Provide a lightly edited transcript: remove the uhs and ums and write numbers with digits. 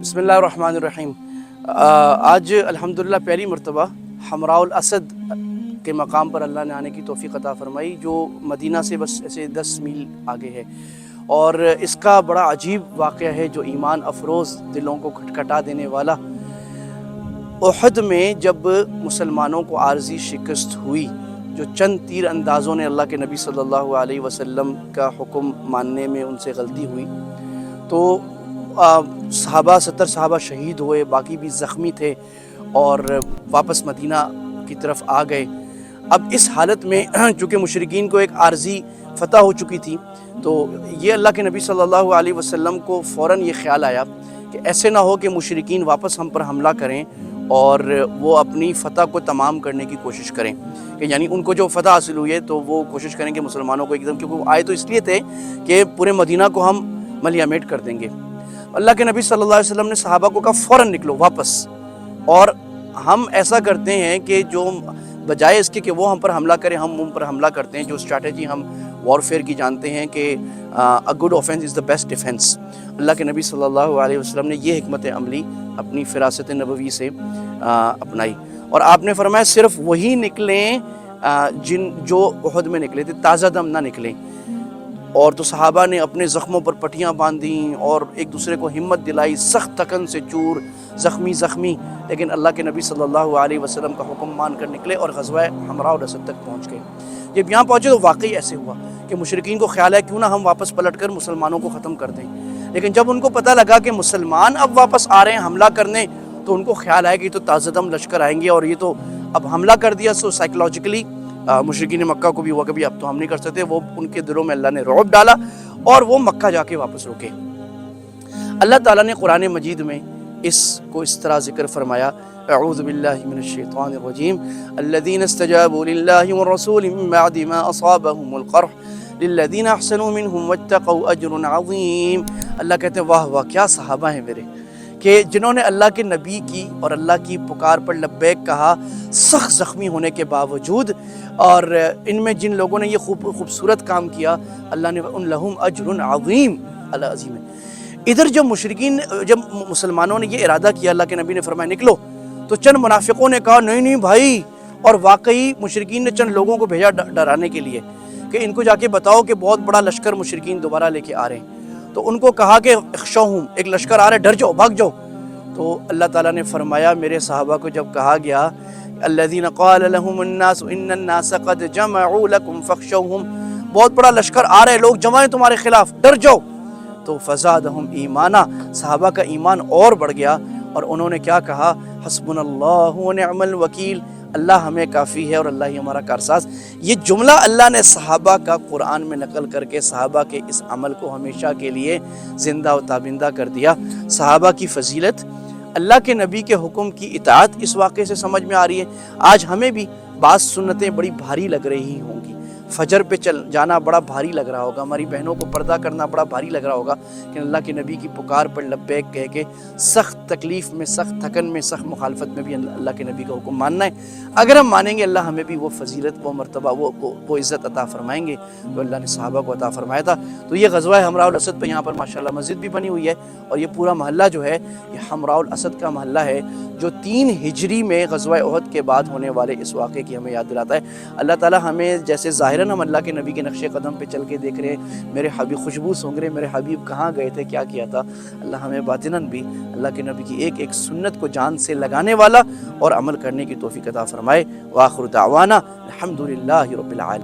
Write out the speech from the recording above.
بسم اللہ الرحمن الرحیم۔ آج الحمدللہ پہلی مرتبہ حمراء الاسد کے مقام پر اللہ نے آنے کی توفیق عطا فرمائی، جو مدینہ سے بس ایسے 10 میل آگے ہے، اور اس کا بڑا عجیب واقعہ ہے جو ایمان افروز، دلوں کو کھٹکھٹا دینے والا۔ احد میں جب مسلمانوں کو عارضی شکست ہوئی، جو چند تیر اندازوں نے اللہ کے نبی صلی اللہ علیہ وسلم کا حکم ماننے میں ان سے غلطی ہوئی، تو صحابہ 70 صحابہ شہید ہوئے، باقی بھی زخمی تھے اور واپس مدینہ کی طرف آ گئے۔ اب اس حالت میں چونکہ مشرکین کو ایک عارضی فتح ہو چکی تھی، تو یہ اللہ کے نبی صلی اللہ علیہ وسلم کو فوراً یہ خیال آیا کہ ایسے نہ ہو کہ مشرکین واپس ہم پر حملہ کریں اور وہ اپنی فتح کو تمام کرنے کی کوشش کریں، کہ یعنی ان کو جو فتح حاصل ہوئی ہے تو وہ کوشش کریں کہ مسلمانوں کو ایک دم، کیونکہ وہ آئے تو اس لیے تھے کہ پورے مدینہ کو ہم ملیا میٹ کر دیں گے۔ اللہ کے نبی صلی اللہ علیہ وسلم نے صحابہ کو کہا فوراً نکلو واپس، اور ہم ایسا کرتے ہیں کہ جو بجائے اس کے کہ وہ ہم پر حملہ کریں، ہم ان پر حملہ کرتے ہیں۔ جو اسٹریٹجی ہم وارفیئر کی جانتے ہیں کہ a good offense is the best defense، اللہ کے نبی صلی اللہ علیہ وسلم نے یہ حکمت عملی اپنی فراست نبوی سے اپنائی، اور آپ نے فرمایا صرف وہی نکلیں جو احد میں نکلے تھے، تازہ دم نہ نکلیں۔ اور تو صحابہ نے اپنے زخموں پر پٹیاں باندھیں اور ایک دوسرے کو ہمت دلائی، سخت تکن سے چور، زخمی، لیکن اللہ کے نبی صلی اللہ علیہ وسلم کا حکم مان کر نکلے اور غزوہ حمراء الاسد تک پہنچ گئے۔ جب یہاں پہنچے تو واقعی ایسے ہوا کہ مشرکین کو خیال ہے کیوں نہ ہم واپس پلٹ کر مسلمانوں کو ختم کر دیں، لیکن جب ان کو پتہ لگا کہ مسلمان اب واپس آ رہے ہیں حملہ کرنے، تو ان کو خیال آیا کہ یہ تو تازہ دم لشکر آئیں گے اور یہ تو اب حملہ کر دیا، سو سائیکولوجیکلی مشرکین مکہ کو بھی ہوا کہ بھی اب تو ہم نہیں کر سکتے، وہ ان کے دلوں میں اللہ نے رعب ڈالا اور وہ مکہ جا کے واپس رکے۔ اللہ تعالیٰ نے قرآن مجید میں اس کو اس طرح ذکر فرمایا، اعوذ باللہ من الشیطان الرجیم، الذین استجابوا للہ والرسول من بعد ما اصابهم القرح للذین احسنوا منہم واتقوا اجر عظیم۔ اللہ کہتے ہیں واہ واہ کیا صحابہ ہیں میرے، کہ جنہوں نے اللہ کے نبی کی اور اللہ کی پکار پر لبیک کہا، سخت زخمی ہونے کے باوجود، اور ان میں جن لوگوں نے یہ خوبصورت کام کیا، اللہ نے ان لہم اجر عظیم، اللہ عظیم ہے۔ ادھر جب مسلمانوں نے یہ ارادہ کیا، اللہ کے نبی نے فرمایا نکلو، تو چند منافقوں نے کہا نہیں بھائی، اور واقعی مشرکین نے چند لوگوں کو بھیجا ڈرانے کے لیے کہ ان کو جا کے بتاؤ کہ بہت بڑا لشکر مشرکین دوبارہ لے کے آ رہے ہیں، تو ان کو کہا کہ اخشوہم، ایک لشکر آ رہا ہے، ڈر جاؤ، بھاگ جاؤ۔ تو اللہ تعالیٰ نے فرمایا میرے صحابہ کو جب کہا گیا الذین قال لهم الناس ان الناس قد جمعوا لكم فاخشوهم، بہت بڑا لشکر آ رہے، لوگ جمع ہیں تمہارے خلاف، ڈر جاؤ، تو فزادہم ایمانا، صحابہ کا ایمان اور بڑھ گیا، اور انہوں نے کیا کہا، حسبنا اللہ ونعم الوکیل، اللہ ہمیں کافی ہے اور اللہ ہی ہمارا کارساز۔ یہ جملہ اللہ نے صحابہ کا قرآن میں نقل کر کے صحابہ کے اس عمل کو ہمیشہ کے لیے زندہ و تابندہ کر دیا۔ صحابہ کی فضیلت، اللہ کے نبی کے حکم کی اطاعت اس واقعے سے سمجھ میں آ رہی ہے۔ آج ہمیں بھی بعض سنتیں بڑی بھاری لگ رہی ہوں گی، فجر پہ چل جانا بڑا بھاری لگ رہا ہوگا، ہماری بہنوں کو پردہ کرنا بڑا بھاری لگ رہا ہوگا، کہ اللہ کے نبی کی پکار پر لبیک کہہ کے سخت تکلیف میں، سخت تھکن میں، سخت مخالفت میں بھی اللہ کے نبی کا حکم ماننا ہے۔ اگر ہم مانیں گے اللہ ہمیں بھی وہ فضیلت، وہ مرتبہ، وہ عزت عطا فرمائیں گے جو اللہ نے صحابہ کو عطا فرمایا تھا۔ تو یہ غزوہ حمراء الاسد پہ یہاں پر ماشاءاللہ مسجد بھی بنی ہوئی ہے، اور یہ پورا محلہ جو ہے یہ حمراء الاسد کا محلہ ہے، جو 3 ہجری میں غزوہ احد کے بعد ہونے والے اس واقعے کی ہمیں یاد دلاتا ہے۔ اللہ تعالیٰ ہمیں جیسے ظاہراً ہم اللہ کے نبی کے نقش قدم پہ چل کے دیکھ رہے ہیں، میرے حبیب خوشبو سونگ رہے، میرے حبیب کہاں گئے تھے، کیا کیا تھا، اللہ ہمیں باطناً بھی اللہ کے نبی کی ایک ایک سنت کو جان سے لگانے والا اور عمل کرنے کی توفیق عطا فرمائے۔ وآخر دعوانا الحمدللہ رب العالمین۔